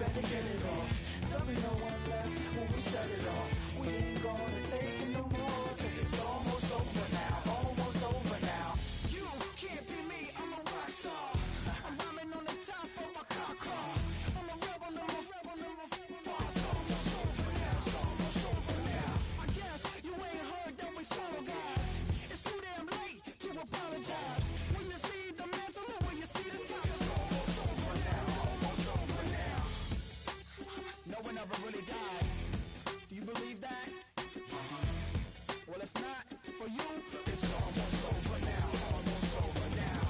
better get it off. There'll be no one left when we shut it off. We ain't gonna take it no more, 'cause it's almost over now, almost over now. You can't be me, I'm a rock star. I'm rhyming on the top of my car. I'm a rebel, I'm a rebel, I'm a rebel. It's almost over now, it's almost over now. I guess you ain't heard that we solo guys. It's too damn late to apologize. When you see the mantle or when you see the sky, it's almost over now, almost over now. No one ever really dies. Do you believe that? Well, if not, for you, it's almost over now, almost over now.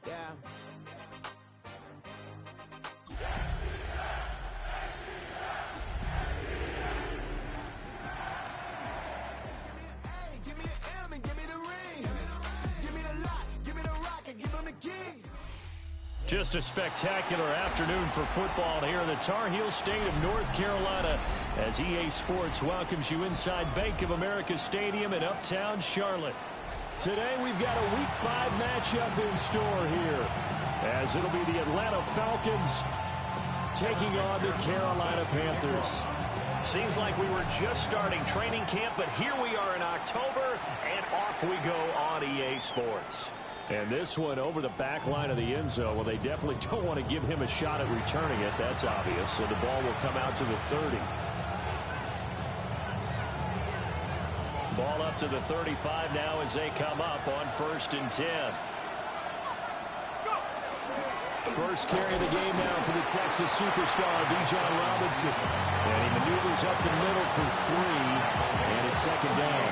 Yeah. Give me an M and give me the ring. Give me the lot, give me the rock, and give him the key. Just a spectacular afternoon for football here in the Tar Heel state of North Carolina as EA Sports welcomes you inside Bank of America Stadium in uptown Charlotte. Today we've got a Week 5 matchup in store here as it'll be the Atlanta Falcons taking on the Carolina Panthers. Seems like we were just starting training camp, but here we are in October, and off we go on EA Sports. And this one over the back line of the end zone. Well, they definitely don't want to give him a shot at returning it. That's obvious. So the ball will come out to the 30. Ball up to the 35 now as they come up on 1st and 10. First carry of the game now for the Texas superstar, Bijan Robinson. And he maneuvers up the middle for 3, and it's 2nd down.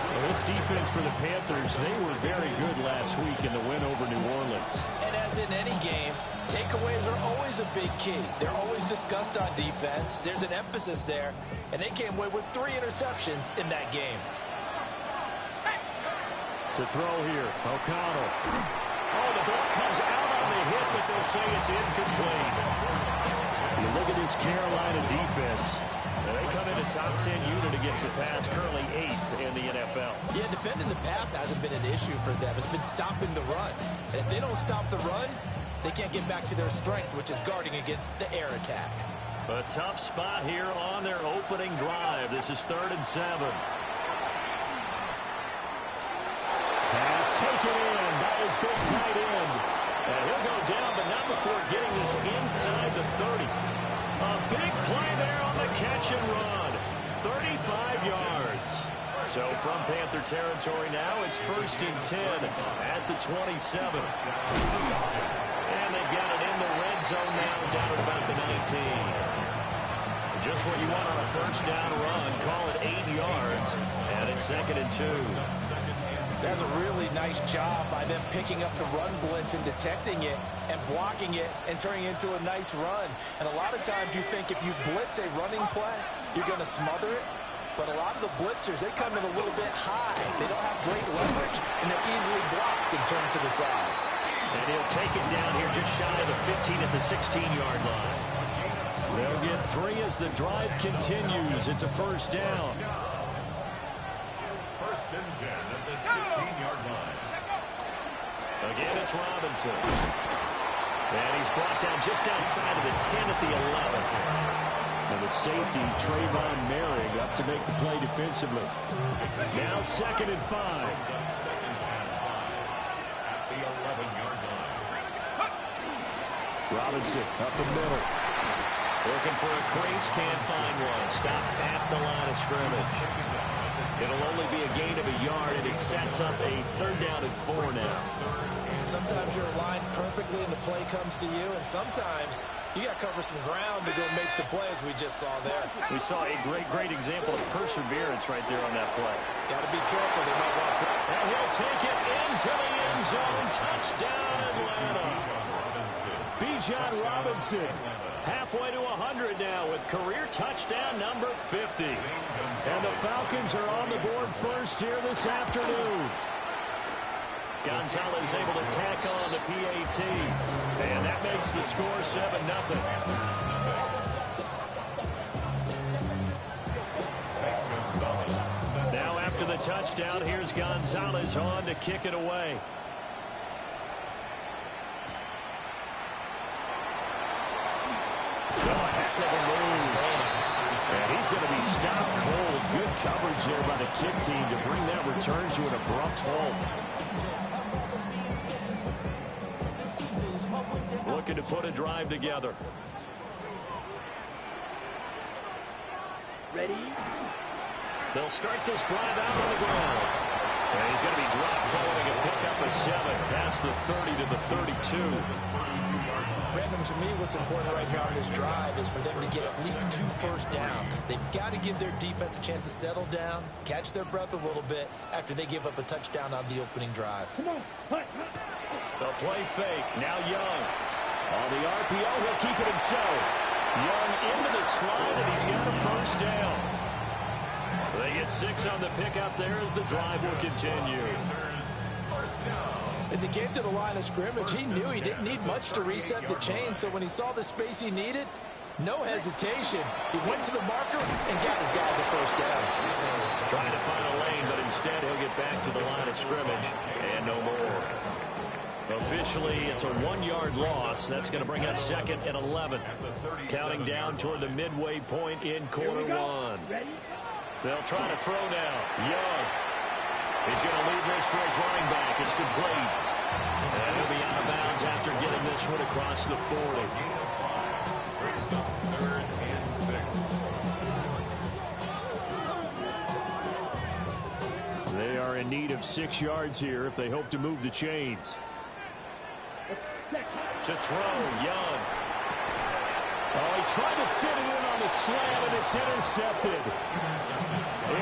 Well, this defense for the Panthers, they were very good last week in the win over New Orleans. And as in any game, takeaways are always a big key. They're always discussed on defense. There's an emphasis there, and they came away with 3 interceptions in that game. To throw here, O'Connell. Oh, the ball comes out on the hit, but they'll say it's incomplete. You look at this Carolina defense. They come in a top 10 unit against the pass, currently 8th in the NFL. Yeah, defending the pass hasn't been an issue for them. It's been stopping the run. And if they don't stop the run, they can't get back to their strength, which is guarding against the air attack. A tough spot here on their opening drive. This is 3rd and 7. Pass taken in by his big tight end. And he'll go down, but not before getting this inside the 30. A big play there on the catch and run. 35 yards. So from Panther territory now, it's 1st and 10 at the 27. And they've got it in the red zone now, down at about the 19. Just what you want on a 1st down run. Call it 8 yards. And it's 2nd and 2. That's a really nice job by them picking up the run blitz and detecting it and blocking it and turning it into a nice run. And a lot of times you think if you blitz a running play, you're going to smother it. But a lot of the blitzers, they come in a little bit high. They don't have great leverage, and they're easily blocked and turned to the side. And he'll take it down here just shy of the 15 at the 16-yard line. They'll get 3 as the drive continues. It's a 1st down. 1st and 10 at the 16-yard line. Again, it's Robinson. And he's brought down just outside of the 10 at the 11. And the safety, Trayvon Merrick, up to make the play defensively. Now 2nd and 5. At the 11-yard line. Robinson up the middle. Looking for a crease, can't find one. Stopped at the line of scrimmage. It'll only be a gain of a yard, and it sets up a 3rd down and 4 now. Sometimes you're aligned perfectly and the play comes to you, and sometimes you got to cover some ground to go make the play, as we just saw there. We saw a great example of perseverance right there on that play. Got to be careful. They might want to... And he'll take it into the end zone. Touchdown, Atlanta. Bijan Robinson. Halfway to 100 now with career touchdown number 50. And the Falcons are on the board first here this afternoon. Gonzalez able to tack on the PAT. And that makes the score 7-0. Now after After the touchdown, here's Gonzalez on to kick it away. Oh, heck of a move. And he's going to be stopped cold. Good coverage there by the kick team to bring that return to an abrupt halt. Looking to put a drive together. Ready? They'll start this drive out on the ground. And he's going to be dropped following a pickup of 7 past the 30 to the 32. Brandon, to me, what's important right here on this drive is for them to get at least 2 first downs. They've got to give their defense a chance to settle down, catch their breath a little bit after they give up a touchdown on the opening drive. Come on. The play fake. Now Young. On the RPO, he'll keep it himself. Young into the slide, and he's got a first down. They get 6 on the pickup there as the drive will continue. As he came to the line of scrimmage, he knew he didn't need much to reset the chain, so when he saw the space he needed, no hesitation. He went to the marker and got his guys a first down. Trying to find a lane, but instead he'll get back to the line of scrimmage, and no more. Officially, it's a 1-yard loss. That's going to bring up 2nd and 11. Counting down toward the midway point in quarter 1. They'll try to throw now. Young. He's going to leave this for his running back. It's complete. And he'll be out of bounds after getting this one across the 40. Third and 6. They are in need of 6 yards here if they hope to move the chains. To throw, Young. Oh, he tried to fit it in on the slant, and it's intercepted.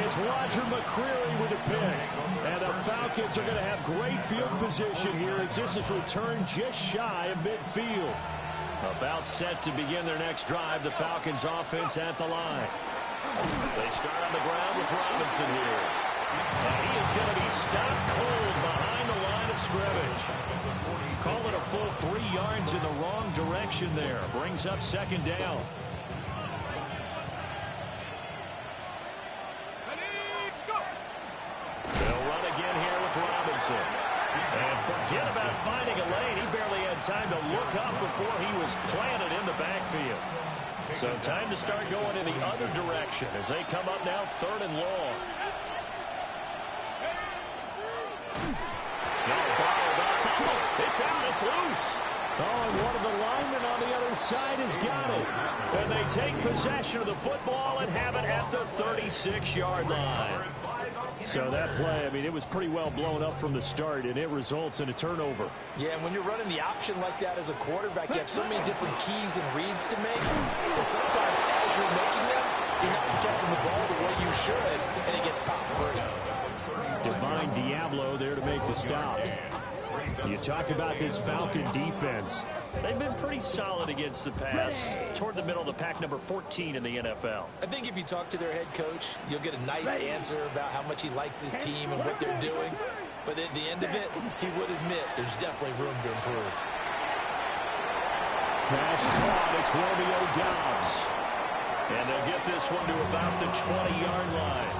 It's Roger McCreary with a pick. And the Falcons are going to have great field position here as this is returned just shy of midfield. About set to begin their next drive, the Falcons offense at the line. They start on the ground with Robinson here. And he is going to be stopped cold behind the line of scrimmage. Call it a full 3 yards in the wrong direction there. Brings up 2nd down. They'll run again here with Robinson. And forget about finding a lane. He barely had time to look up before he was planted in the backfield. So time to start going in the other direction as they come up now 3rd and long. It's out, it's loose. Oh, and one of the linemen on the other side has got it. And they take possession of the football and have it at the 36-yard line. So that play, I mean, it was pretty well blown up from the start, and it results in a turnover. Yeah, and when you're running the option like that as a quarterback, you have so many different keys and reads to make. And sometimes as you're making them, you're not protecting the ball the way you should, and it gets popped free. Divine Diablo there to make the stop. You talk about this Falcon defense. They've been pretty solid against the pass. Toward the middle of the pack, number 14 in the NFL. I think if you talk to their head coach, you'll get a nice answer about how much he likes his team and what they're doing. But at the end of it, he would admit there's definitely room to improve. Pass caught. It's Romeo Doubs. And they'll get this one to about the 20-yard line.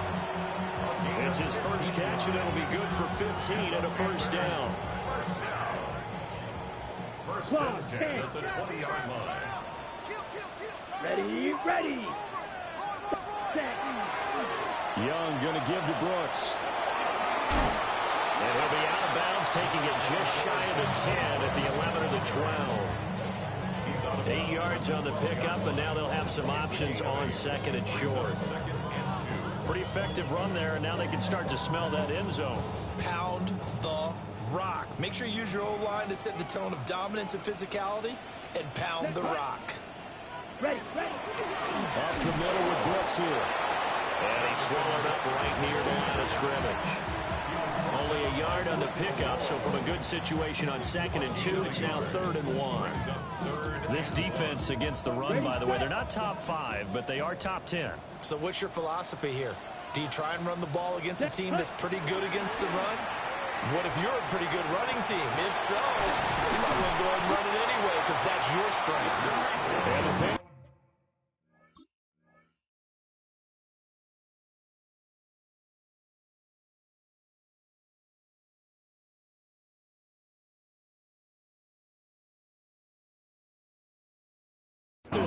It's his first catch, and it'll be good for 15 and a first down. First and 10 at the 20-yard line. Ready, ready. Young going to give to Brooks. And he'll be out of bounds, taking it just shy of the 10 at the 11 or the 12. 8 yards on the pickup, and now they'll have some options on 2nd and short. Pretty effective run there, and now they can start to smell that end zone. Pound the rock. Make sure you use your O-line to set the tone of dominance and physicality, and pound the rock. Ready, ready. Up the middle with Brooks here. And he swallowed up right near the line of scrimmage. Only a yard on the pickup, so from a good situation on 2nd and 2, it's now 3rd and 1. This defense against the run, by the way, they're not top 5, but they are top 10. So what's your philosophy here? Do you try and run the ball against a team that's pretty good against the run? What if you're a pretty good running team? If so, you might want to go ahead and run it anyway because that's your strength.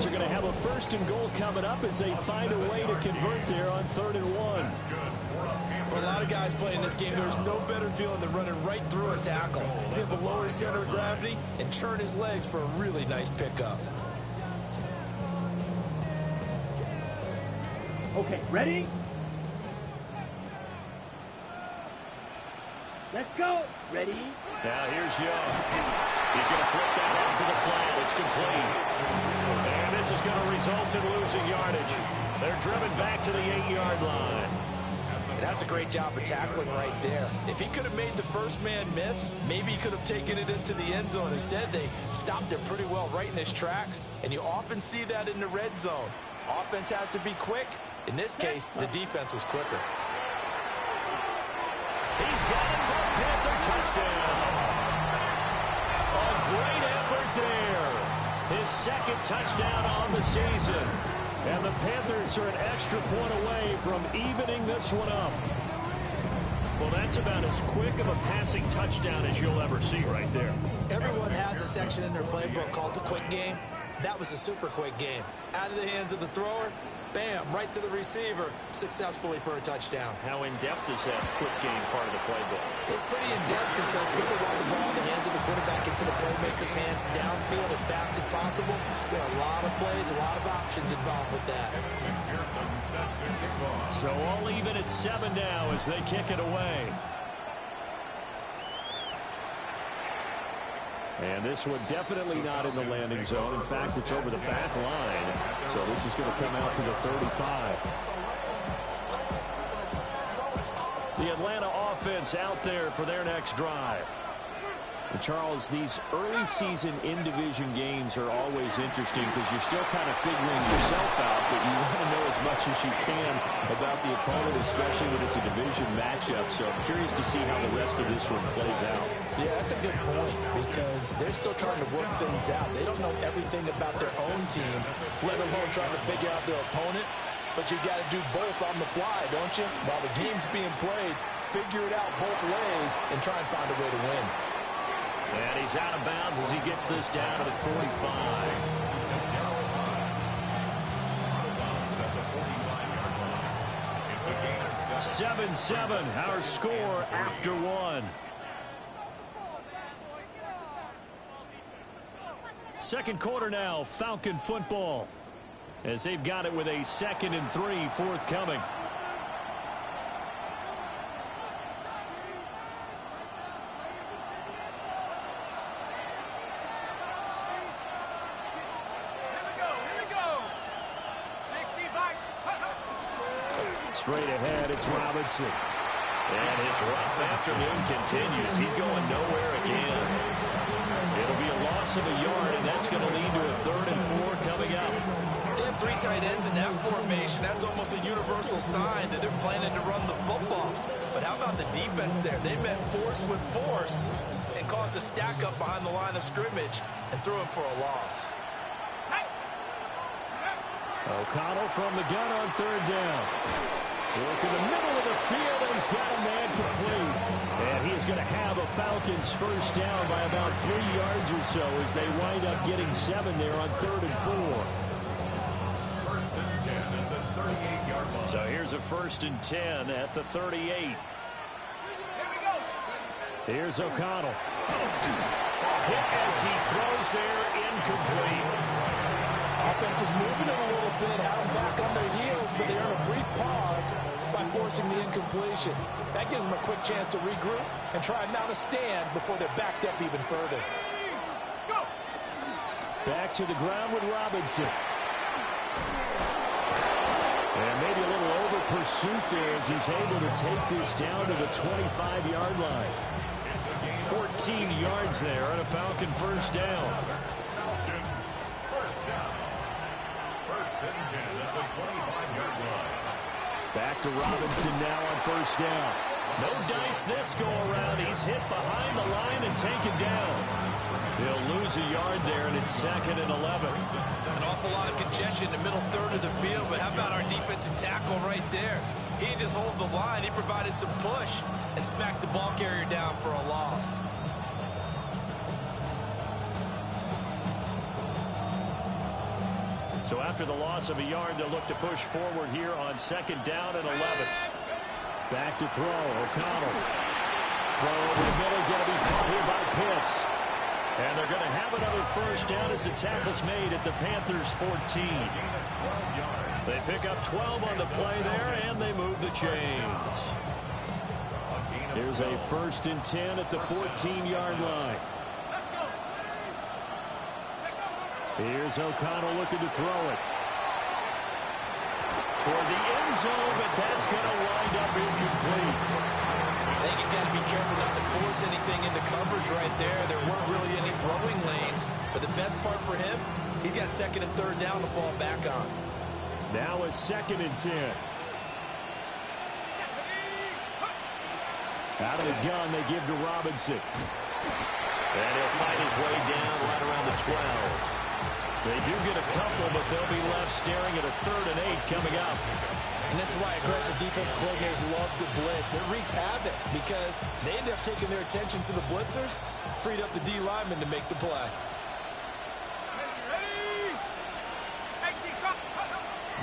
Panthers are going to have a 1st and goal coming up as they find a way to convert there on 3rd and 1. For a lot of guys playing this game, there's no better feeling than running right through a tackle. He's able to lower his center of gravity and churn his legs for a really nice pickup. Okay, ready? Let's go. Ready? Now here's Young. He's going to flip that out to the flat. It's complete. And this is going to result in losing yardage. They're driven back to the 8-yard line. And that's a great job of tackling right there. If he could have made the first man miss, maybe he could have taken it into the end zone. Instead, they stopped it pretty well right in his tracks. And you often see that in the red zone. Offense has to be quick. In this case, the defense was quicker. He's got it for a Panther touchdown. A great effort there. His 2nd touchdown on the season. And the Panthers are an extra point away from evening this one up. Well, that's about as quick of a passing touchdown as you'll ever see right there. Everyone has a section in their playbook called the quick game. That was a super quick game. Out of the hands of the thrower, bam, right to the receiver, successfully for a touchdown. How in-depth is that quick game part of the playbook? It's pretty in-depth because people want the ball in the hands of the quarterback into the playmaker's hands downfield as fast as possible. There are a lot of plays, a lot of options involved with that. So all even at 7 now as they kick it away. And this one definitely not in the landing zone. In fact, it's over the back line. So this is going to come out to the 35. The Atlanta offense out there for their next drive. And Charles, these early season in-division games are always interesting because you're still kind of figuring yourself out, but you want to know as much as you can about the opponent, especially when it's a division matchup. So I'm curious to see how the rest of this one plays out. Yeah, that's a good point because they're still trying to work things out. They don't know everything about their own team, let alone trying to figure out their opponent. But you got to do both on the fly, don't you? While the game's being played, figure it out both ways and try and find a way to win. And he's out of bounds as he gets this down to the 45. 7-7, our score after 1. Second quarter now, Falcon football. As they've got it with a 2nd and 3 forthcoming. Straight ahead, it's Robinson. And his rough afternoon continues. He's going nowhere again. It'll be a loss of a yard, and that's going to lead to a 3rd and 4 coming up. They have 3 tight ends in that formation. That's almost a universal sign that they're planning to run the football. But how about the defense there? They met force with force and caused a stack up behind the line of scrimmage and threw him for a loss. O'Connell from the gun on 3rd down. Look in the middle of the field, and he's got a man complete. And he is going to have a Falcons first down by about 3 yards or so as they wind up getting 7 there on 3rd and 4. 1st and 10 at the 38-yard line. So here's a 1st and 10 at the 38. Here's O'Connell. Hit as he throws there, incomplete. Offense is moving it a little bit, out back on their heels, but they earn a brief pause by forcing the incompletion. That gives them a quick chance to regroup and try and mount a stand before they're backed up even further. Back to the ground with Robinson. And maybe a little over pursuit there as he's able to take this down to the 25-yard line. 14 yards there and a Falcon first down. Back to Robinson now on 1st down. No dice this go around. He's hit behind the line and taken down. He'll lose a yard there, and it's 2nd and 11. An awful lot of congestion in the middle third of the field, but how about our defensive tackle right there? He didn't just hold the line. He provided some push and smacked the ball carrier down for a loss. So after the loss of a yard, they'll look to push forward here on 2nd down and 11. Back to throw. O'Connell. Throw over the middle, going to be caught here by Pitts. And they're going to have another first down as the tackle's made at the Panthers' 14. They pick up 12 on the play there, and they move the chains. Here's a 1st and 10 at the 14-yard line. Here's O'Connell looking to throw it. Toward the end zone, but that's going to wind up incomplete. I think he's got to be careful not to force anything into coverage right there. There weren't really any throwing lanes, but the best part for him, he's got 2nd and 3rd down to fall back on. Now a 2nd and 10. Out of the gun, they give to Robinson. And he'll find his way down right around the 12. They do get a couple, but they'll be left staring at a 3rd and 8 coming up. And this is why aggressive defense coordinators love to blitz. It wreaks havoc because they end up taking their attention to the blitzers, freed up the D lineman to make the play.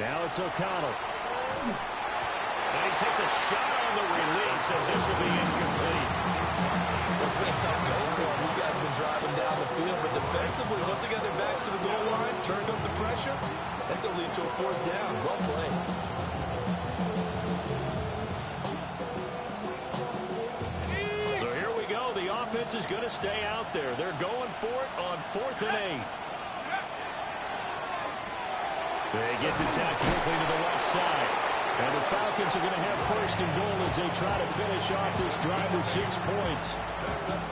Now it's O'Connell. And he takes a shot on the release as this will be incomplete. It's been a tough go for him. These guys have been driving down the field, but defensively, once they got their backs to the goal line, turned up the pressure, that's going to lead to a 4th down. Well played. So here we go. The offense is going to stay out there. They're going for it on 4th and 8. They get this out quickly to the left side. And the Falcons are going to have 1st and goal as they try to finish off this drive with 6 points.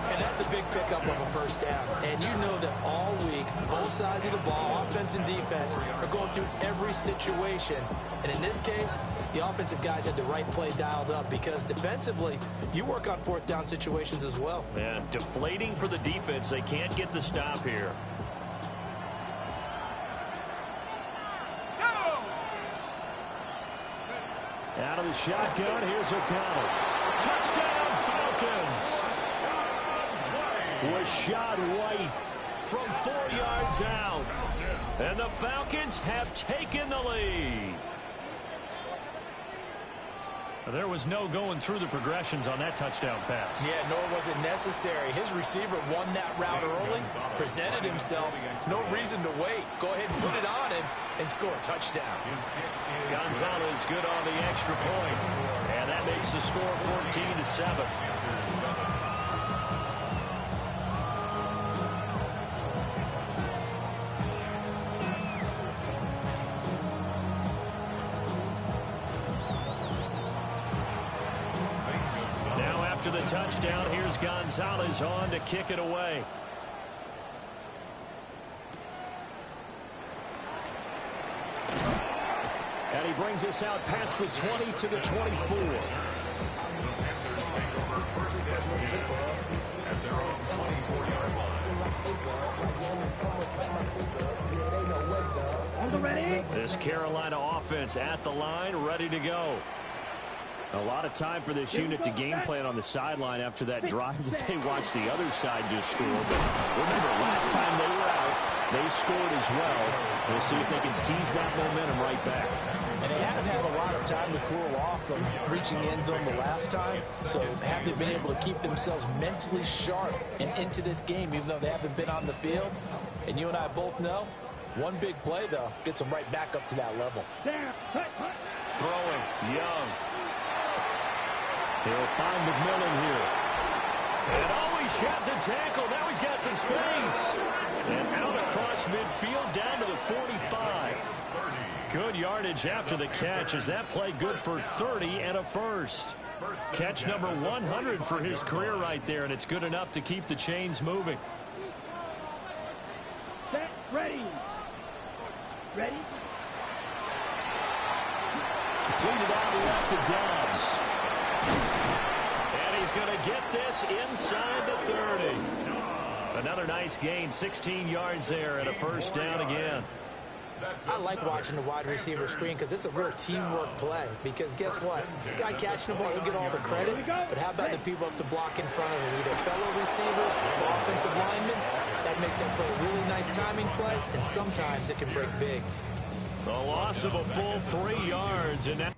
And that's a big pickup of a 1st down. And you know that all week, both sides of the ball, offense and defense, are going through every situation. And in this case, the offensive guys had the right play dialed up because defensively, you work on 4th down situations as well. And deflating for the defense. They can't get the stop here. Out of the shotgun, here's O'Connell. Touchdown, Falcons! Was shot White from 4 yards out. And the Falcons have taken the lead. There was no going through the progressions on that touchdown pass. Yeah, nor was it necessary. His receiver won that route early, presented himself. No reason to wait. Go ahead and put it on him and score a touchdown. Gonzalez good on the extra point. And that makes the score 14-7. To the touchdown, here's Gonzalez on to kick it away. And he brings us out past the 20 to the 24. This Carolina offense at the line, ready to go. A lot of time for this unit to game plan on the sideline after that drive that they watched the other side just score. But remember, last time they were out, they scored as well. We'll see if they can seize that momentum right back. And they haven't had a lot of time to cool off from reaching the end zone the last time. So have they been able to keep themselves mentally sharp and into this game, even though they haven't been on the field? And you and I both know, one big play, though, gets them right back up to that level. Throwing, Young. He'll find McMillan here. And he sheds a tackle. Now he's got some space. And out across midfield down to the 45. Good yardage after the catch. Is that play good for 30 and a first? Catch number 100 for his career right there, and it's good enough to keep the chains moving. Ready. Ready. Completed out left to Dobbs. And he's going to get this inside the 30. Another nice gain, 16 yards there and a first down again. I like watching the wide receiver screen because it's a real teamwork play. Because guess what? The guy catching the ball, he'll get all the credit. But how about the people up to block in front of him? Either fellow receivers or offensive linemen. That makes that play a really nice timing play, and sometimes it can break big. A loss of a full 3 yards, and now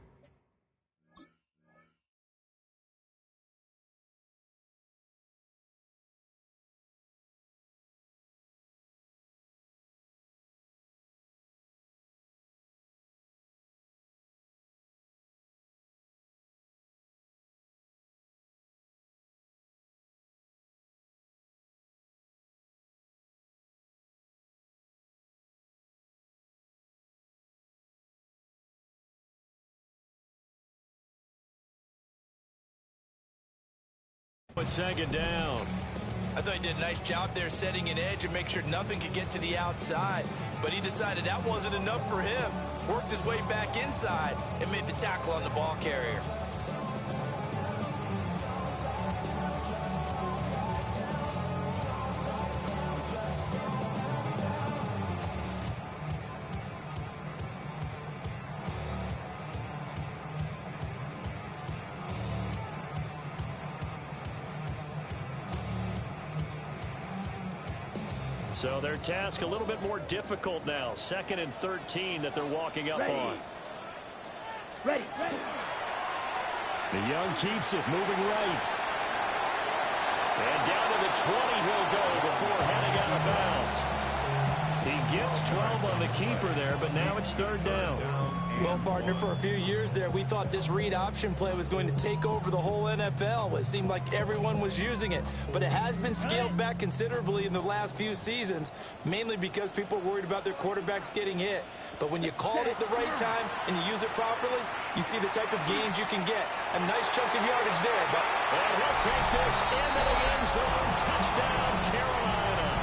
with second down. I thought he did a nice job there setting an edge and make sure nothing could get to the outside. But he decided that wasn't enough for him. Worked his way back inside and made the tackle on the ball carrier. So their task a little bit more difficult now. 2nd and 13 that they're walking up on. Ready. The Young keeps it, moving right. And down to the 20 he'll go before heading out of bounds. He gets 12 on the keeper there, but now it's 3rd down. Well, partner, for a few years there, we thought this read option play was going to take over the whole NFL. It seemed like everyone was using it, but it has been scaled back considerably in the last few seasons, mainly because people are worried about their quarterbacks getting hit. But when you call it at the right time and you use it properly, you see the type of gains you can get. A nice chunk of yardage there, but... And he'll take this into the end zone. Touchdown, Carolina.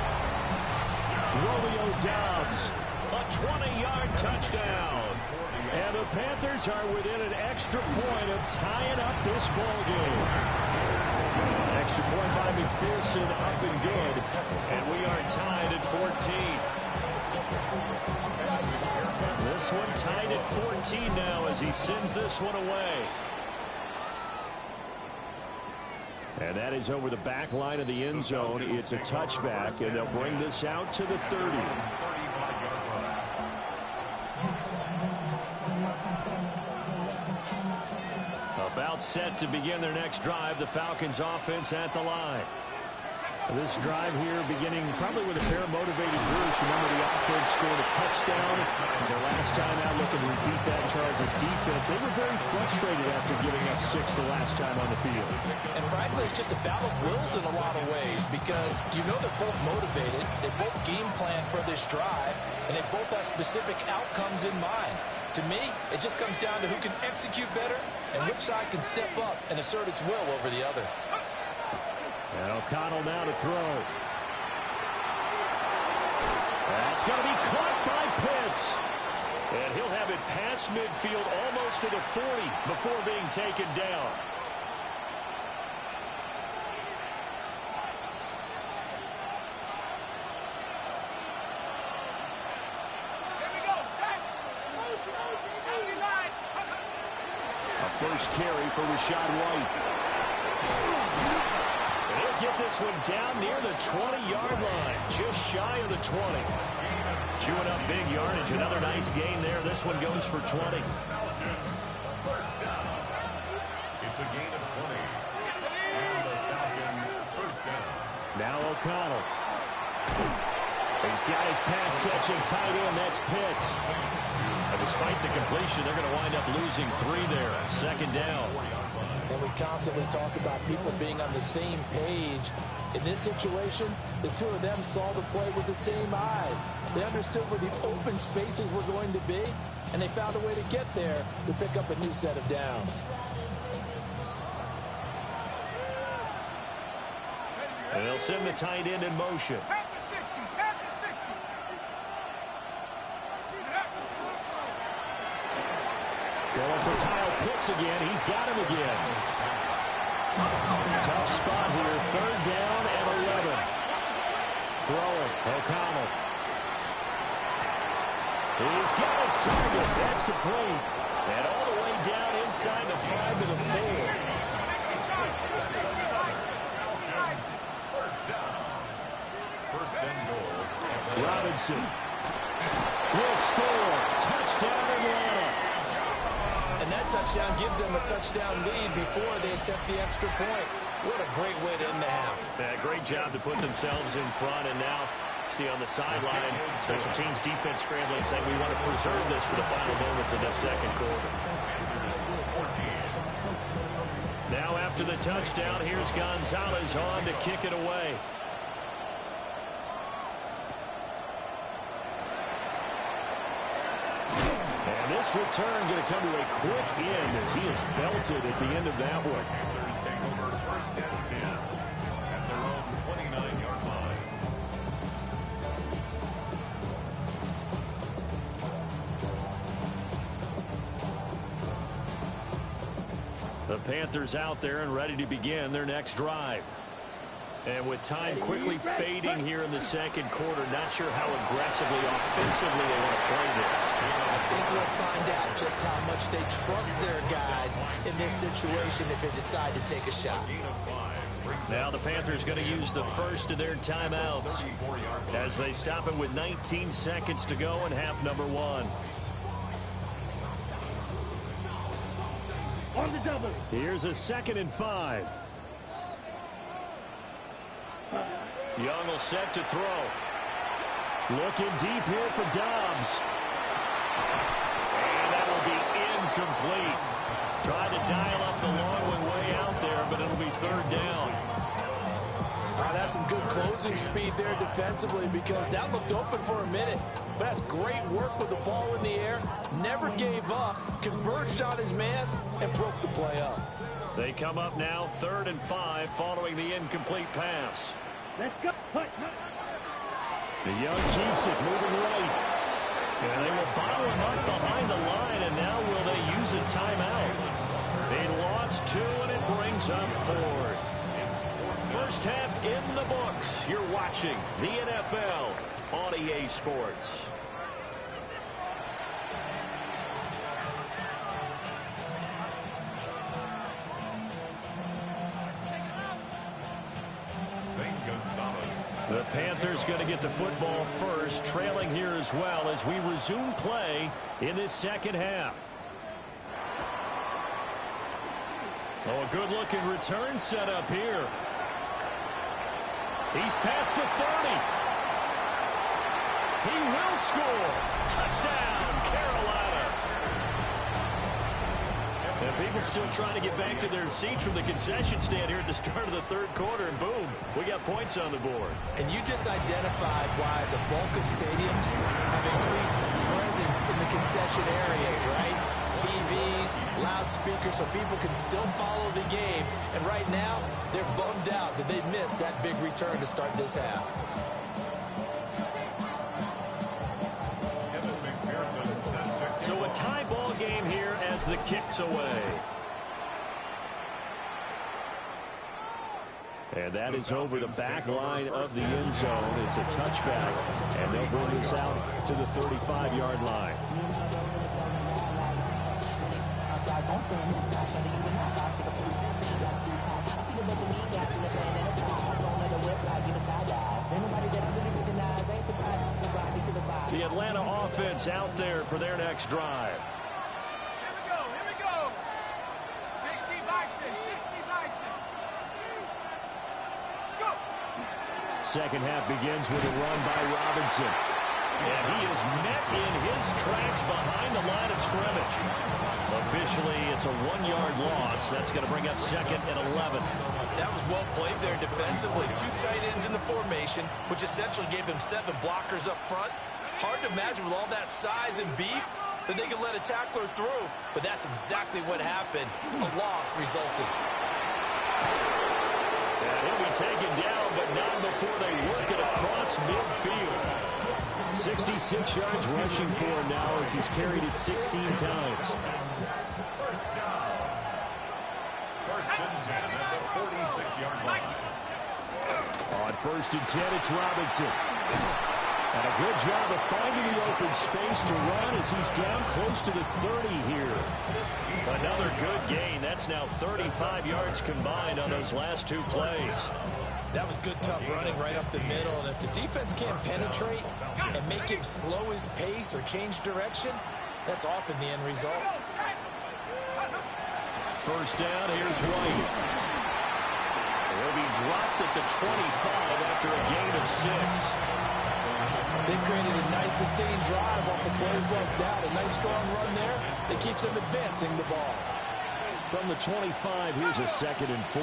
Romeo Doubs, a 20-yard touchdown. And the Panthers are within an extra point of tying up this ball game. Extra point by McPherson, up and good. And we are tied at 14. This one tied at 14 now as he sends this one away. And that is over the back line of the end zone. It's a touchback, and they'll bring this out to the 30. About set to begin their next drive, the Falcons offense at the line. This drive here beginning probably with a pair of motivated Bruce. Remember, the offense scored a touchdown their last time out, looking to repeat that in Charles' defense. They were very frustrated after giving up 6 the last time on the field. And frankly, it's just a battle of wills in a lot of ways because you know they're both motivated, they both game plan for this drive, and they both have specific outcomes in mind. To me, it just comes down to who can execute better and which side can step up and assert its will over the other. And O'Connell now to throw. That's going to be caught by Pitts. And he'll have it past midfield almost to the 40 before being taken down. First carry for Rashad White. And he'll get this one down near the 20-yard line, just shy of the 20. Chewing up big yardage, another nice gain there. This one goes for 20. First down. It's a gain of 20. And the Falcon first down. Now O'Connell. He's got his pass-catching tight end. That's Pitts. And despite the completion, they're going to wind up losing 3 there. 2nd down. And we constantly talk about people being on the same page. In this situation, the two of them saw the play with the same eyes. They understood where the open spaces were going to be, and they found a way to get there to pick up a new set of downs. And they'll send the tight end in motion. Going for Kyle Pitts again. He's got him again. Tough spot here. 3rd down and 11. Throwing. O'Connell. He's got his target. That's complete. And all the way down inside the 5 to the 4. First and goal. Robinson. will score. Touchdown, Atlanta. And that touchdown gives them a touchdown lead before they attempt the extra point. What a great way to end the half. Yeah, great job to put themselves in front, and now see on the sideline, special teams defense scrambling, saying we want to preserve this for the final moments of this second quarter. Now after the touchdown, here's Gonzalez on to kick it away. And this return going to come to a quick end as he is belted at the end of that one. Panthers take over first and 10 at their own 29-yard line. The Panthers out there and ready to begin their next drive. And with time quickly fading here in the second quarter, not sure how aggressively, offensively they want to play this. I think we'll find out just how much they trust their guys in this situation if they decide to take a shot. Now the Panthers going to use the first of their timeouts as they stop it with 19 seconds to go in half number one. On the double. Here's a 2nd and 5. Young will set to throw. Looking deep here for Dobbs. And that will be incomplete. Tried to dial up the long one way out there, but it'll be 3rd down. That's some good closing speed there defensively because that looked open for a minute. But that's great work with the ball in the air. Never gave up, converged on his man, and broke the play up. They come up now 3rd and 5 following the incomplete pass. Let's go. The Young keeps it moving right. And they will bottle him up behind the line, and now will they use a timeout? They lost 2, and it brings up 4th. First half in the books. You're watching the NFL on EA Sports. The Panthers going to get the football first, trailing here as well as we resume play in this second half. Oh, a good-looking return set up here. He's past the 30. He will score. Touchdown, Carolina. And people still trying to get back to their seats from the concession stand here at the start of the 3rd quarter, and boom, we got points on the board. And you just identified why the bulk of stadiums have increased presence in the concession areas, right? TVs, loudspeakers, so people can still follow the game. And right now, they're bummed out that they missed that big return to start this half. So a tie ball game here as the kick's away. And that is over the back line of the end zone. It's a touchback, and they'll bring this out to the 35-yard line. The Atlanta offense out there for their next drive. Here we go. 60 Bison. Let's go. Second half begins with a run by Robinson. And he is met in his tracks behind the line of scrimmage. Officially, it's a 1-yard loss. That's going to bring up 2nd and 11. That was well played there defensively. 2 tight ends in the formation, which essentially gave them 7 blockers up front. Hard to imagine with all that size and beef that they could let a tackler through. But that's exactly what happened. A loss resulted. And he'll be taken down, but not before they work it across midfield. 66 yards rushing for him now as he's carried it 16 times. First down. First and 10 at the 46-yard line. On 1st and 10, it's Robinson. And a good job of finding the open space to run as he's down close to the 30 here. Another good gain. That's now 35 yards combined on those last two plays. That was good, tough running right up the middle. And if the defense can't penetrate and make him slow his pace or change direction, that's often the end result. First down, here's White. He'll be dropped at the 25 after a gain of 6. They've created a nice sustained drive off the plays like that. A nice strong run there that keeps them advancing the ball. From the 25, here's a 2nd and 4.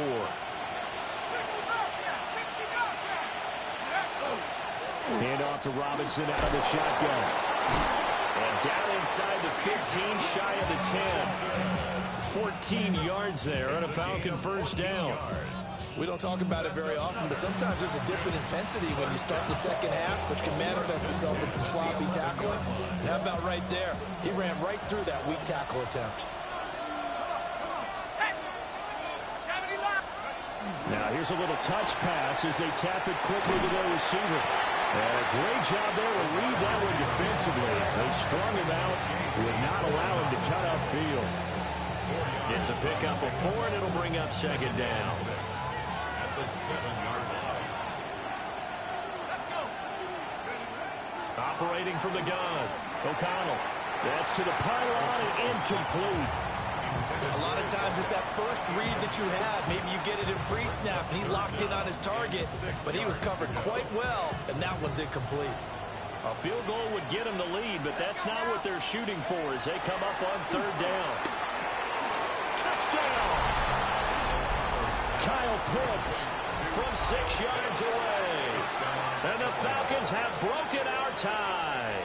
Hand off to Robinson out of the shotgun. And down inside the 15, shy of the 10. 14 yards there on a Falcon first down. We don't talk about it very often, but sometimes there's a dip in intensity when you start the second half, which can manifest itself in some sloppy tackling. And how about right there? He ran right through that weak tackle attempt. Now here's a little touch pass as they tap it quickly to their receiver. And a great job there to read that one defensively. They strung him out, would not allow him to cut upfield. It's a pickup of 4, and it'll bring up 2nd down. At the 7-yard line. Operating from the gun, O'Connell. That's to the pylon and incomplete. A lot of times it's that first read that you have. Maybe you get it in pre-snap, and he locked in on his target, but he was covered quite well, and that one's incomplete. A field goal would get him the lead, but that's not what they're shooting for as they come up on 3rd down. Touchdown! Kyle Pitts from 6 yards away. And the Falcons have broken our tie.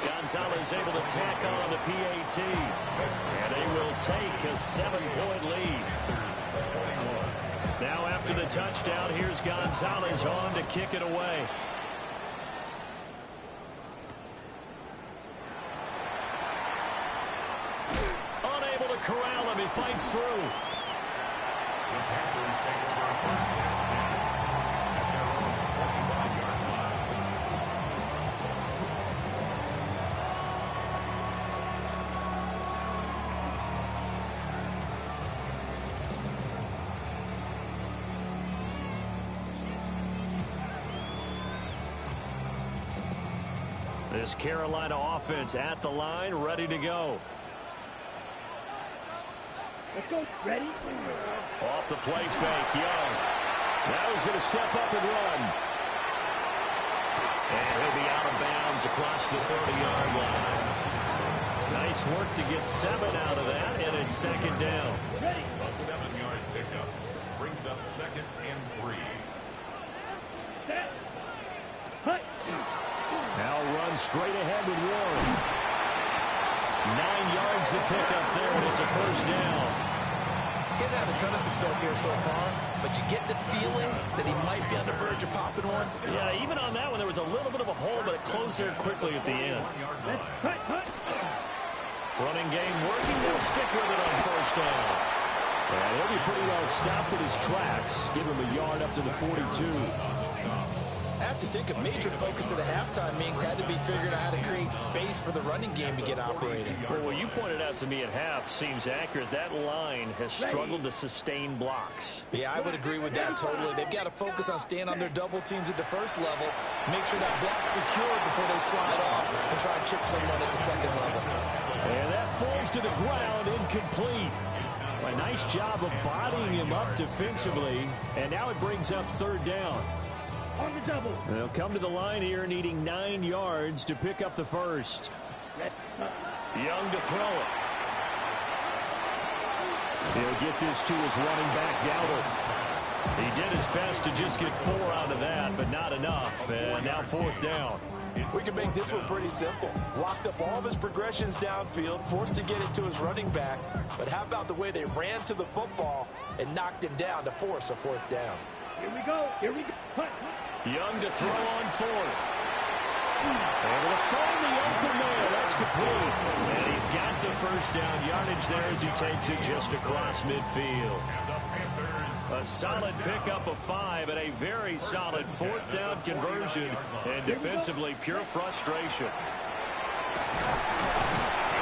Gonzalez able to tack on the PAT. And they will take a 7-point lead. Now after the touchdown, here's Gonzalez on to kick it away. Unable to corral him. He fights through. The Panthers take over first and 10 at their own 45-yard line. This Carolina offense at the line, ready to go. Let's go. Ready? Off the play fake, Young. Now he's going to step up and run. And he'll be out of bounds across the 30-yard line. Nice work to get 7 out of that, and it's 2nd down. Ready? A 7-yard pickup brings up 2nd and 3. Set. Hut. Now run straight ahead with Warren. 9 yards to pick up there, and it's a first down. He's had a ton of success here so far, but you get the feeling that he might be on the verge of popping one. Yeah, even on that one, there was a little bit of a hole, but it closed there quickly at the end. Let's cut. Running game working. They'll stick with it on first down. And he'll be pretty well stopped at his tracks. Give him a yard up to the 42. I have to think a major focus of the halftime meetings had to be figuring out how to create space for the running game to get operating. Well, what you pointed out to me at half seems accurate. That line has struggled to sustain blocks. Yeah, I would agree with that totally. They've got to focus on staying on their double teams at the first level, make sure that block's secured before they slide off and try and chip someone at the second level. And that falls to the ground, incomplete. A nice job of bodying him up defensively, and now it brings up 3rd down. On the double. They'll come to the line here needing 9 yards to pick up the first. Young to throw it. He'll get this to his running back, Dowdle. He did his best to just get 4 out of that, but not enough. And now 4th down. We can make this one pretty simple. Locked up all of his progressions downfield, forced to get it to his running back. But how about the way they ran to the football and knocked him down to force a 4th down? Here we go. Here we go. Hut. Young to throw on 4th. Able to find the open man. That's complete. And he's got the first down yardage there as he takes it just across midfield. A solid pickup of 5 and a very solid 4th down conversion. And defensively, pure frustration.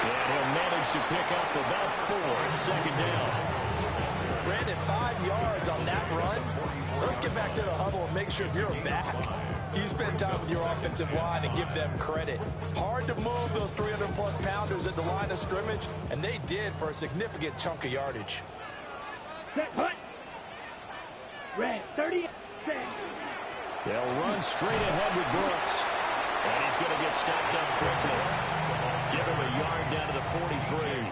And he'll manage to pick up about 4 at 2nd down. Brandon, 5 yards on that run. Let's get back to the huddle and make sure you're back. You spend time with your offensive line and give them credit. Hard to move those 300-plus pounders at the line of scrimmage, and they did for a significant chunk of yardage. Set, hut. Red, 30. Set. They'll run straight ahead with Brooks. And he's going to get stopped up quickly. Give him a yard down to the 43.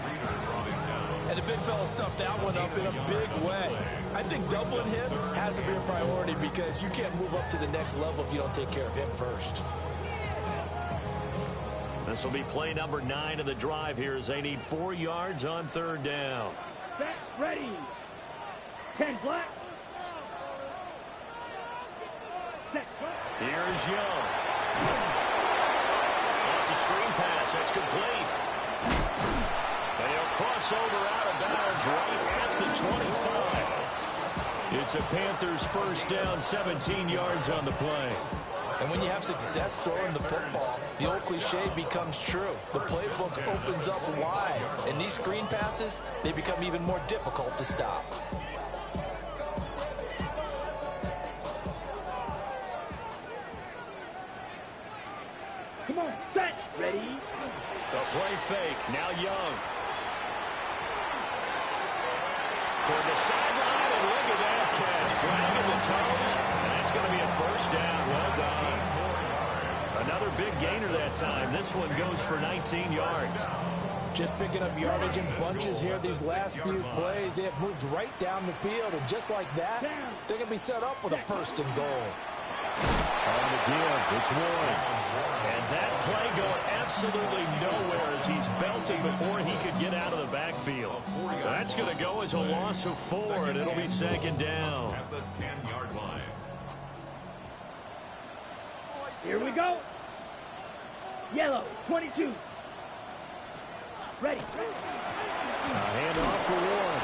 And the big fella stuffed that one up in a big way. I think doubling him has to be a priority because you can't move up to the next level if you don't take care of him first. This will be play number 9 of the drive here as they need 4 yards on 3rd down. Set, ready. 10 black. Set, black. Here's Young. That's a screen pass. That's complete. And he'll cross over out of bounds right at the 25. It's a Panthers first down, 17 yards on the play. And when you have success throwing the football, the old cliche becomes true. The playbook opens up wide. And these screen passes, they become even more difficult to stop. Come on, set, ready. The play fake, now Young. Toward the sideline, and look at that catch. Dragging the toes, and that's going to be a first down. Well done. Another big gainer that time. This one goes for 19 yards. Just picking up yardage in bunches here these last few plays. They have moved right down the field, and just like that, they're going to be set up with a first and goal. On the give, it's Warren. And that play going absolutely nowhere as he's belting before he could get out of the backfield. That's going to go as a loss of 4, and it'll be 2nd down. At the 10-yard line. Here we go. Yellow, 22. Ready. A handoff for Warren.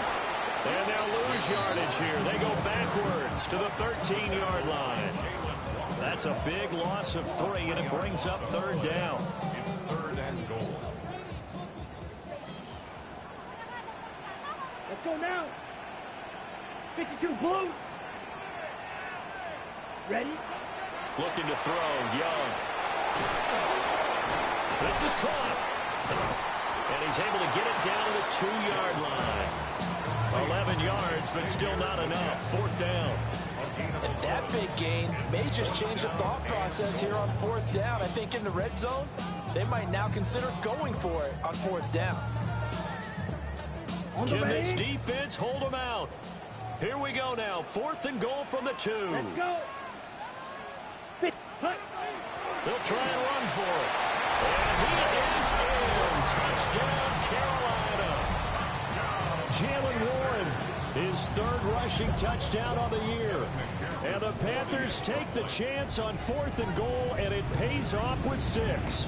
And they'll lose yardage here. They go backwards to the 13-yard line. That's a big loss of 3, and it brings up 3rd down. It's 3rd and goal. Let's go now. 52 blue. Ready. Looking to throw, Young. This is caught. And he's able to get it down to the 2-yard line. 11 yards, but still not enough. 4th down. And that big gain may just change the thought process here on 4th down. I think in the red zone, they might now consider going for it on 4th down. Can this defense hold them out? Here we go now. 4th and goal from the 2. Let's go. They'll try and run for it. And he is in. Touchdown, Carolina. Jalen Warren, his 3rd rushing touchdown on the year. And the Panthers take the chance on 4th and goal, and it pays off with 6.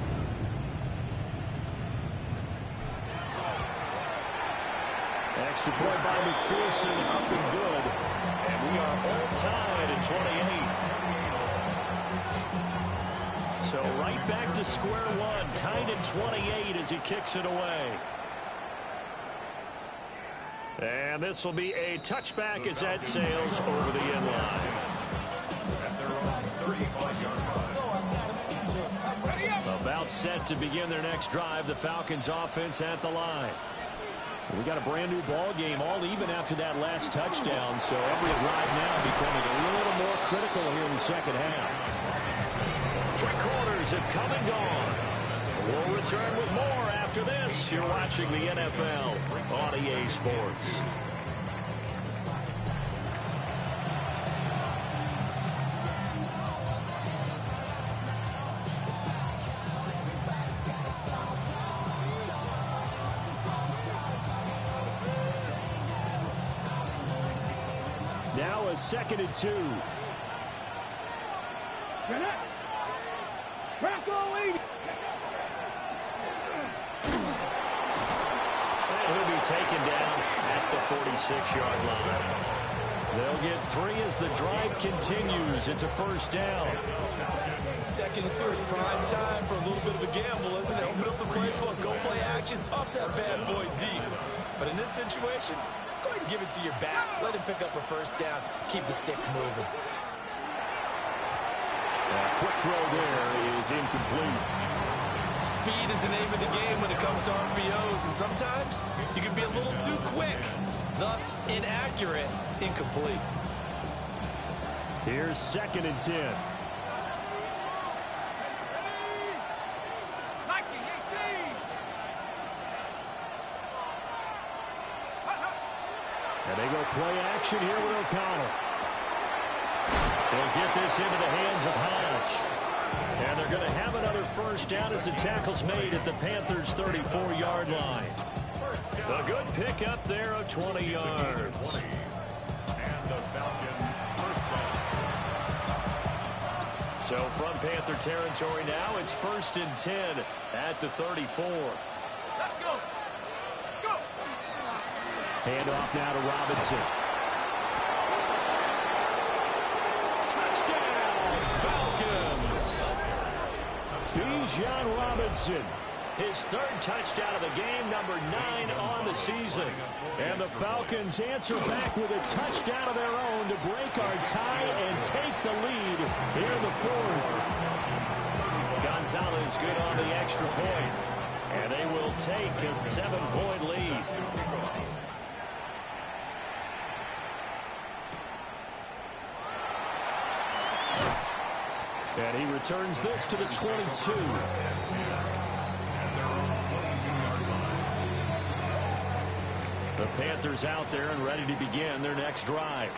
Extra point by McPherson, up and good. And we are all tied at 28. So right back to square one, tied at 28 as he kicks it away. And this will be a touchback as that sails over the end line. At their own 35-yard line. About set to begin their next drive, the Falcons offense at the line. We got a brand new ball game, all even after that last touchdown, so every drive now becoming a little more critical here in the second half. 3 quarters have come and gone. We'll return with more after this. You're watching the NFL on EA Sports. Now a 2nd and 2. Track all 80. He'll be taken down at the 46-yard line. They'll get 3 as the drive continues. It's a first down. 2nd and 2 is prime time for a little bit of a gamble, isn't it? Open up the playbook, go play action, toss that bad boy deep. But in this situation, go ahead and give it to your back. Let him pick up a first down. Keep the sticks moving. Quick throw there is incomplete. Speed is the name of the game when it comes to RPOs, and sometimes you can be a little too quick, thus inaccurate, incomplete. Here's 2nd and 10. And they go play action here with O'Connell. They'll get this into the hands of Hodge. And they're going to have another first down as the tackle's made at the Panthers' 34-yard line. A good pickup there of 20 yards. And the Falcons first down. So from Panther territory now, it's 1st and 10 at the 34. Let's go. Go. Hand off now to Robinson. Touchdown, Falcons! Bijan Robinson, his 3rd touchdown of the game, number 9 on the season. And the Falcons answer back with a touchdown of their own to break our tie and take the lead here in the 4th. Gonzalez good on the extra point, and they will take a 7-point lead. And he returns this to the 22. The Panthers out there and ready to begin their next drive.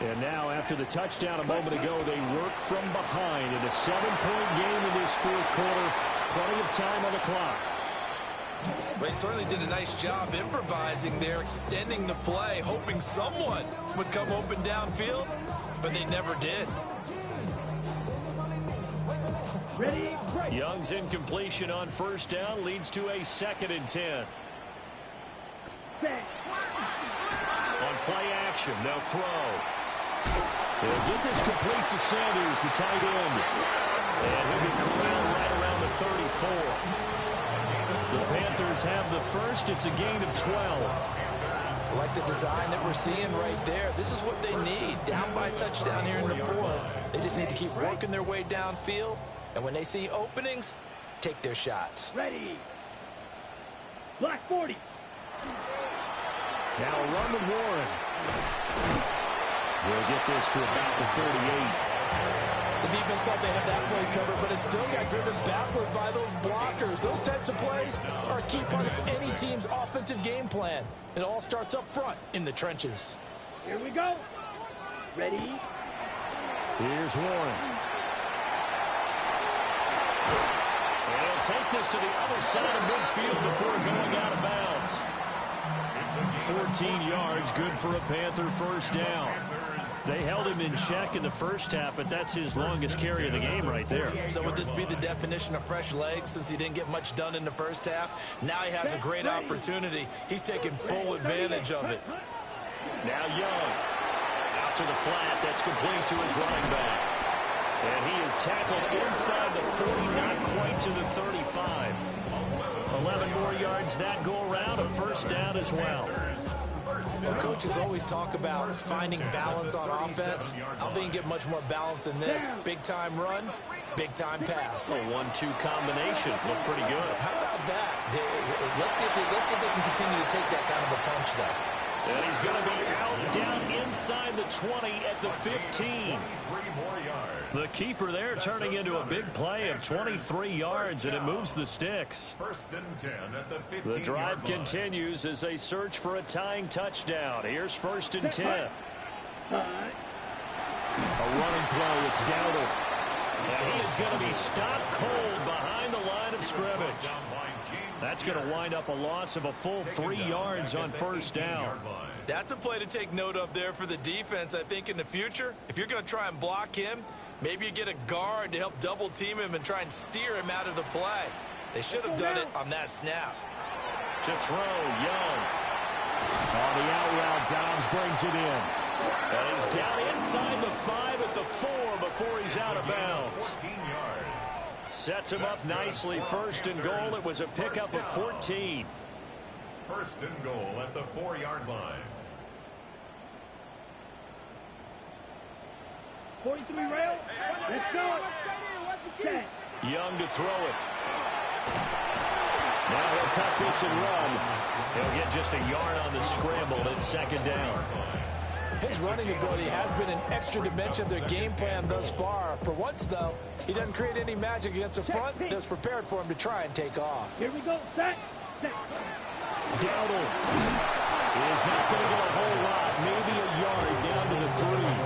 And now, after the touchdown a moment ago, they work from behind in a 7-point game in this 4th quarter. Plenty of time on the clock. They certainly did a nice job improvising there, extending the play, hoping someone would come open downfield, but they never did. Ready, break. Young's incompletion on first down leads to a 2nd and 10. Set. On play action, they'll throw. They'll get this complete to Sanders, the tight end. And he'll be corralled right around the 34. The Panthers have the first. It's a gain of 12. I like the design that we're seeing right there. This is what they need. Down by a touchdown here in the 4th. They just need to keep working their way downfield. And when they see openings, take their shots. Ready. Black 40. Now a run with Warren. We'll get this to about the 38. The defense thought they had that play covered, but it still got driven backward by those blockers. Those types of plays are a key part of any team's offensive game plan. It all starts up front in the trenches. Here we go. Ready. Here's Warren. And he'll take this to the other side of midfield before going out of bounds. 14 yards, good for a Panther first down. They held him in check in the first half, but that's his longest carry of the game right there. So would this be the definition of fresh legs since he didn't get much done in the first half? Now he has a great opportunity. He's taking full advantage of it. Now Young. Out to the flat. That's complete to his running back. And he is tackled inside the 40, not quite to the 35. 11 more yards that go around, a first down as well. Well, coaches always talk about finding balance on offense. I don't think you get much more balance than this. Big-time run, big-time pass. A 1-2 combination. Look pretty good. How about that? Let's see if they can continue to take that kind of a punch, though. And he's going to be out down inside the 20 at the 15. The keeper there turning into a big play of 23 yards, and it moves the sticks. 1st and 10 at the 15. The drive continues as they search for a tying touchdown. Here's 1st and 10. A running play, it's Dowdle. And he is going to be stopped cold behind the line of scrimmage. That's going to wind up a loss of a full 3 yards on first down. That's a play to take note of there for the defense. I think in the future, if you're going to try and block him, Maybe you get a guard to help double team him and try and steer him out of the play. They should have done it on that snap. To throw, Young. On the out route, Dobbs brings it in. And he's down inside the 5 at the 4 before he's out of bounds. 14 yards. Sets him up nicely. First and goal. It was a pickup of 14. First and goal at the 4-yard line. 43 rail. Let's go. Set. Young to throw it. Now he'll tuck this and run. He'll get just a yard on the scramble at second down. His running ability has been an extra dimension of their game plan thus far. For once, though, he doesn't create any magic against the front that's prepared for him to try and take off. Here we go. Set. Set. Dowdle is not going to get a whole lot. Maybe a yard down to the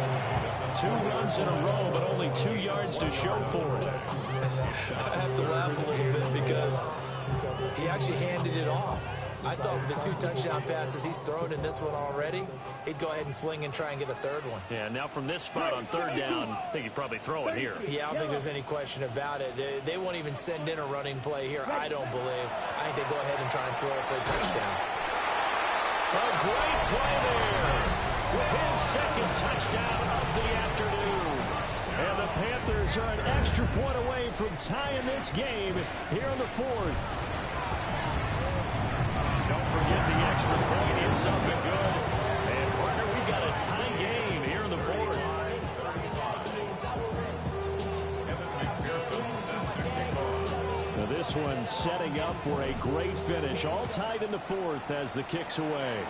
3. 2 runs in a row, but only 2 yards to show for it. I have to laugh a little bit because he actually handed it off. I thought with the 2 touchdown passes he's thrown in this one already, he'd go ahead and fling and try and get a third one. Yeah, now from this spot on third down, I think he'd probably throw it here. Yeah, I don't think there's any question about it. They won't even send in a running play here, I don't believe. I think they go ahead and try and throw it for a touchdown. A great play there with his second touchdown of the afternoon. And the Panthers are an extra point away from tying this game here in the 4th. Don't forget the extra point in something good. And, partner, we've got a tie game here in the 4th. Now this one setting up for a great finish. All tied in the 4th as the kick's away.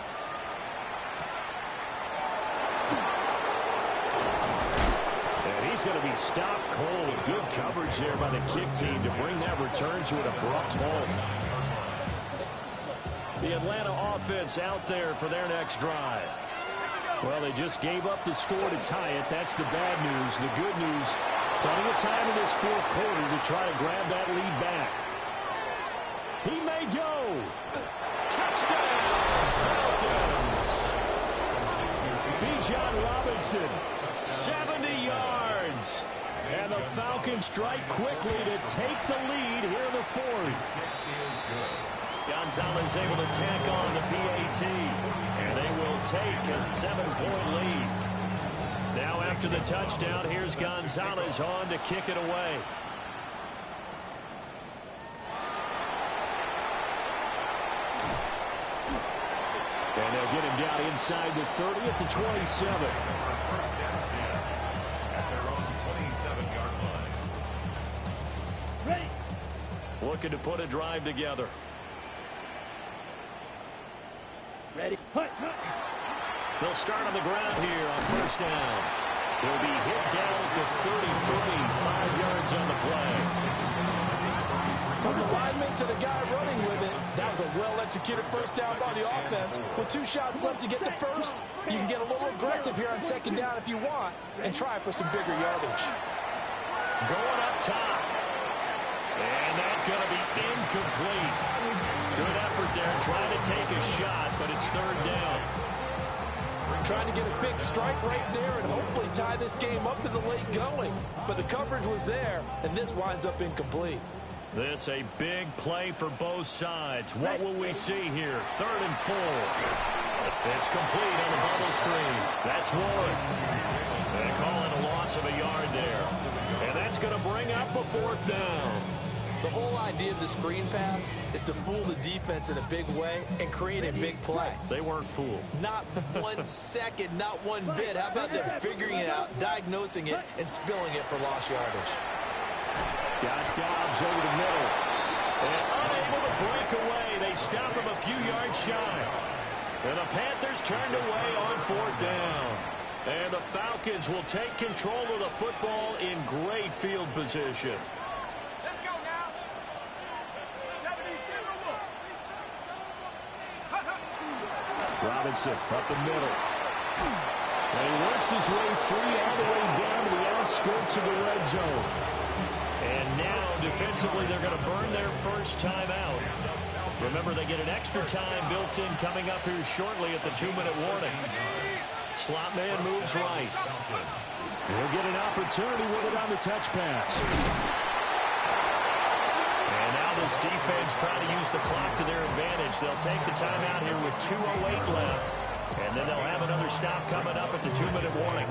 He's going to be stopped cold. Good coverage there by the kick team to bring that return to an abrupt halt. The Atlanta offense out there for their next drive. Well, they just gave up the score to tie it. That's the bad news. The good news, plenty of time in this 4th quarter to try to grab that lead back. He may go. Touchdown, Falcons. Bijan Robinson, 70 yards. And the Falcons strike quickly to take the lead here in the 4th. Gonzalez able to tack on the PAT. And they will take a 7-point lead. Now after the touchdown, here's Gonzalez on to kick it away. And they'll get him down inside the 30 at the 27. Looking to put a drive together. Ready. Hut, hut. They'll start on the ground here on first down. He'll be hit down at the 33, 5 yards on the play. From the lineman to the guy running with it, that was a well-executed first down by the offense. With 2 shots left to get the first, you can get a little aggressive here on second down if you want and try for some bigger yardage. Going up top. And that's going to be incomplete. Good effort there, trying to take a shot, but it's third down. Trying to get a big strike right there and hopefully tie this game up to the late going. But the coverage was there, and this winds up incomplete. This a big play for both sides. What will we see here? 3rd and 4. It's complete on the bubble screen. That's one. They call it a loss of a yard there. And that's going to bring up a 4th down. The whole idea of the screen pass is to fool the defense in a big way and create a big play. They weren't fooled. Not 1 second, not one bit. How about them figuring it out, diagnosing it, and spilling it for lost yardage? Got Dobbs over the middle. And unable to break away. They stop him a few yards shy. And the Panthers turned away on 4th down. And the Falcons will take control of the football in great field position. Let's go now. 72. Robinson up the middle. And he works his way free all the way down to the outskirts of the red zone. And now, defensively, they're going to burn their first time out. Remember, they get an extra time built in coming up here shortly at the 2-minute warning. Slot man moves right. He'll get an opportunity with it on the touch pass. And now this defense trying to use the clock to their advantage. They'll take the timeout here with 2:08 left. And then they'll have another stop coming up at the 2-minute warning.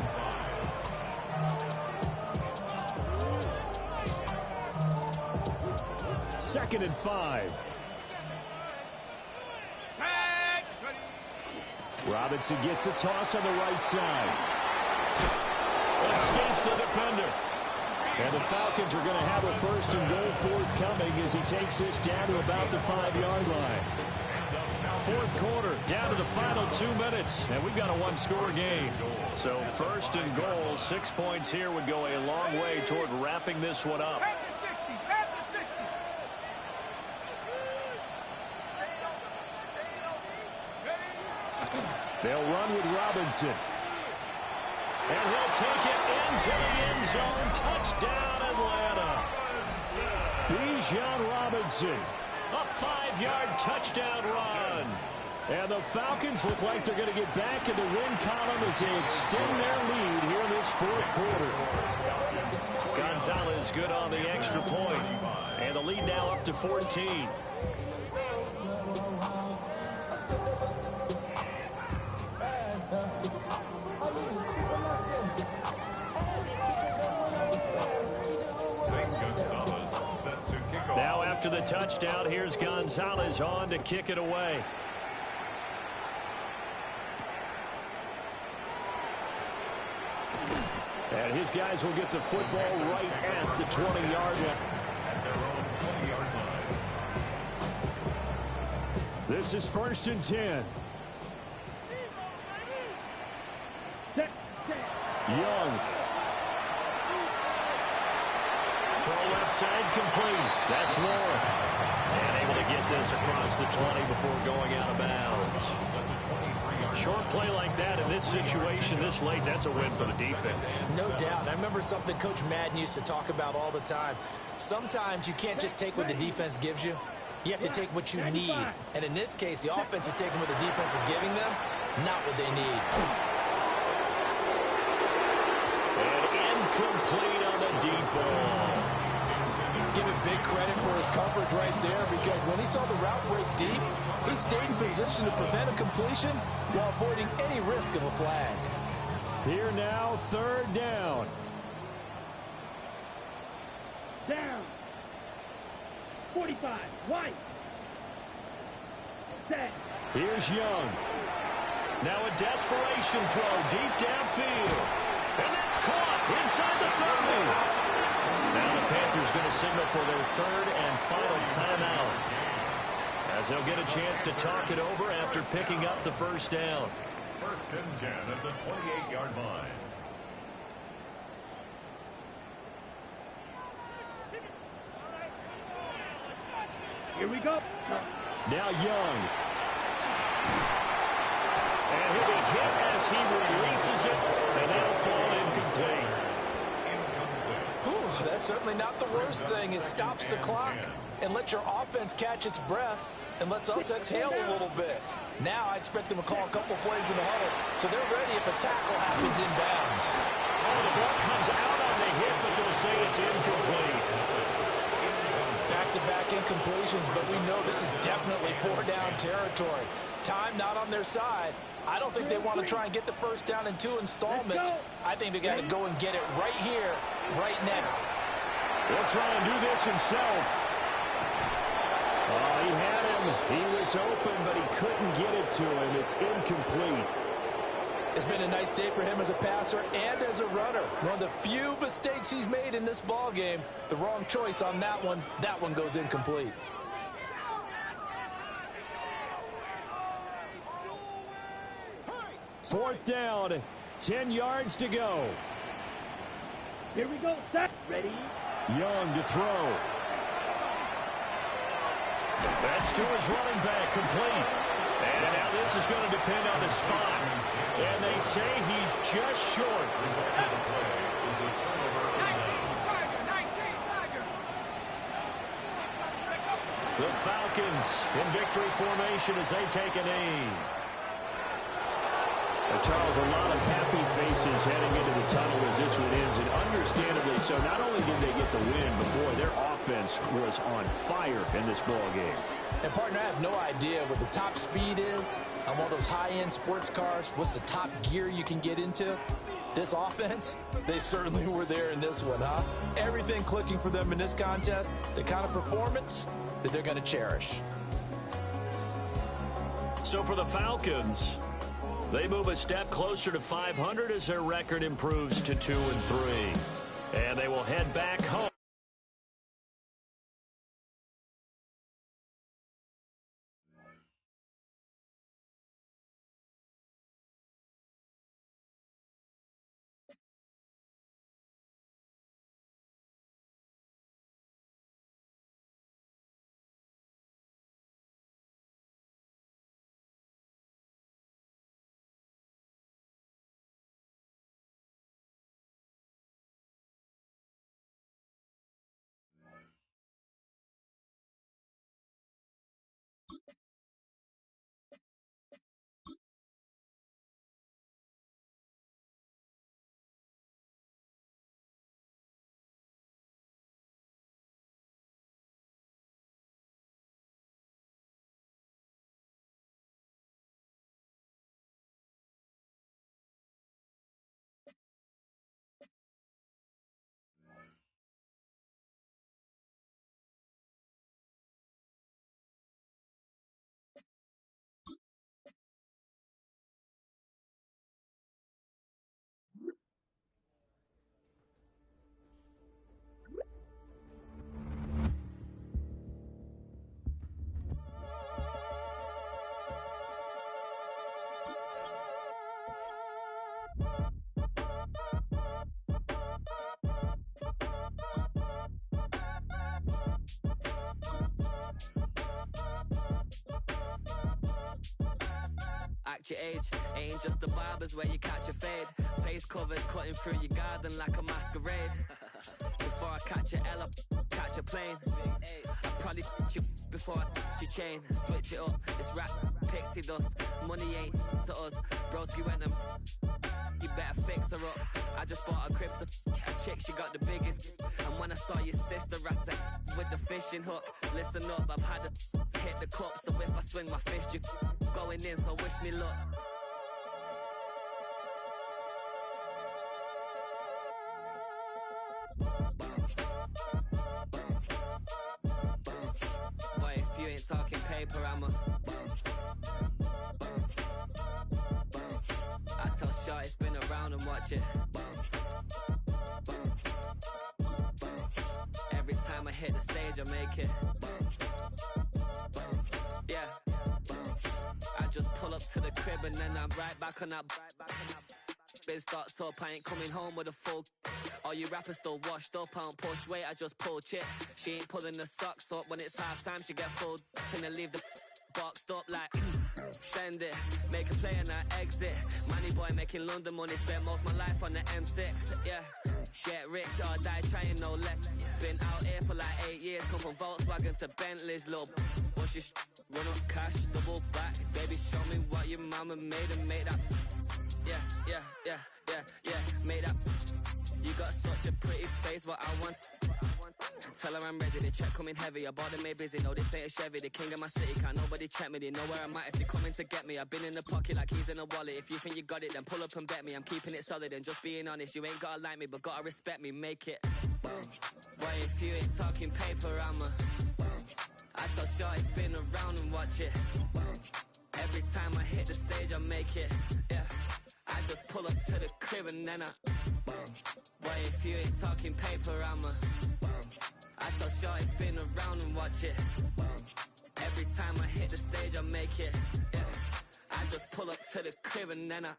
Second and 5. Robinson gets the toss on the right side. Escapes the defender. And the Falcons are going to have a first and goal forthcoming as he takes this down to about the 5-yard line. Fourth quarter, down to the final 2 minutes, and we've got a one-score game. So first and goal, 6 points here would go a long way toward wrapping this one up. They'll run with Robinson. And he'll take it into the end zone. Touchdown, Atlanta. Bijan Robinson. A 5-yard touchdown run. And the Falcons look like they're going to get back in the win column as they extend their lead here in this fourth quarter. Gonzalez good on the extra point. And the lead now up to 14. Now after the touchdown, here's Gonzalez on to kick it away. And his guys will get the football right at the 20-yard line. This is first and 10. Young. Throw left side complete. That's Warren. And able to get this across the 20 before going out of bounds. Short play like that in this situation this late, that's a win for the defense. No doubt. I remember something Coach Madden used to talk about all the time. Sometimes you can't just take what the defense gives you. You have to take what you need. And in this case, the offense is taking what the defense is giving them, not what they need. And incomplete on the deep ball. Give him big credit for his coverage right there, because when he saw the route break deep, he stayed in position to prevent a completion while avoiding any risk of a flag. Here now, third down. Down. 45. White. Set. Here's Young. Now a desperation throw deep downfield. And that's caught inside the 30. Now the Panthers going to signal for their third and final timeout, as they'll get a chance to talk it over after picking up the first down. First and 10 at the 28-yard line. Here we go. Now Young. And he'll be hit as he releases it, and that'll fall incomplete. That's certainly not the worst thing. It stops the clock and lets your offense catch its breath and lets us exhale a little bit. Now I expect them to call a couple plays in the huddle, so they're ready if a tackle happens inbounds. Oh, the ball comes out on the hit, but they'll say it's incomplete. Back-to-back incompletions, but we know this is definitely four-down territory. Time not on their side. I don't think they want to try and get the first down in 2 installments. I think they got to go and get it right here, right now. He'll try and do this himself. Oh, he had him. He was open, but he couldn't get it to him. It's incomplete. It's been a nice day for him as a passer and as a runner. One of the few mistakes he's made in this ball game. The wrong choice on that one. That one goes incomplete. Fourth down, 10 yards to go. Here we go. Set. Ready. Young to throw. That's to his running back, complete. And now this is going to depend on the spot. And they say he's just short. The Falcons in victory formation as they take an aim. Charles, a lot of happy faces heading into the tunnel as this one ends, and understandably so. Not only did they get the win, but boy, their offense was on fire in this ball game. And partner, I have no idea what the top speed is on one of those high-end sports cars. What's the top gear you can get into? This offense, they certainly were there in this one, huh? Everything clicking for them in this contest, the kind of performance that they're going to cherish. So for the Falcons, they move a step closer to 500 as their record improves to 2-3. And they will head back home. Act your age, ain't just the barbers where you catch a fade. Face covered, cutting through your garden like a masquerade. Before I catch a L up, catch a plane. I probably you before I your chain. Switch it up, it's rap, pixie dust. Money ain't to us, broski went and you better fix her up. I just bought a crib to a chick, she got the biggest. And when I saw your sister rat with the fishing hook, listen up, I've had to hit the cup. So if I swing my fist, you going in, so wish me luck. Boy, if you ain't talking paper, I'm a I tell Shorty spin around and watch it. Every time I hit the stage, I make it. Yeah. I just pull up to the crib and then I'm right back on that. Been starts up, I ain't coming home with a full. All you rappers still washed up, I don't push weight, I just pull chips. She ain't pulling the socks up when it's halftime, she get full. Finna leave the boxed up like send it, make a play and I exit. Money boy making London money, spent most of my life on the M6. Yeah, get rich or die trying, no let. Been out here for like 8 years, come from Volkswagen to Bentley's, little. What's your run up cash, double back. Baby, show me what your mama made and make that. Yeah, make that. You got such a pretty face, but I want. Tell her I'm ready, the check coming heavy. I bought them made busy, no this ain't a Chevy. The king of my city, can't nobody check me. They know where I'm at if they coming to get me. I've been in the pocket like keys in a wallet. If you think you got it, then pull up and bet me. I'm keeping it solid and just being honest. You ain't gotta like me, but gotta respect me, make it. Boy, if you ain't talking paper, I'm a I tell Shorty spin around and watch it. Every time I hit the stage, I make it. Yeah, I just pull up to the crib and then I boy, if you ain't talking paper, I'm a I tell Shorty spin around and watch it. Every time I hit the stage, I make it. Yeah, I just pull up to the crib and then I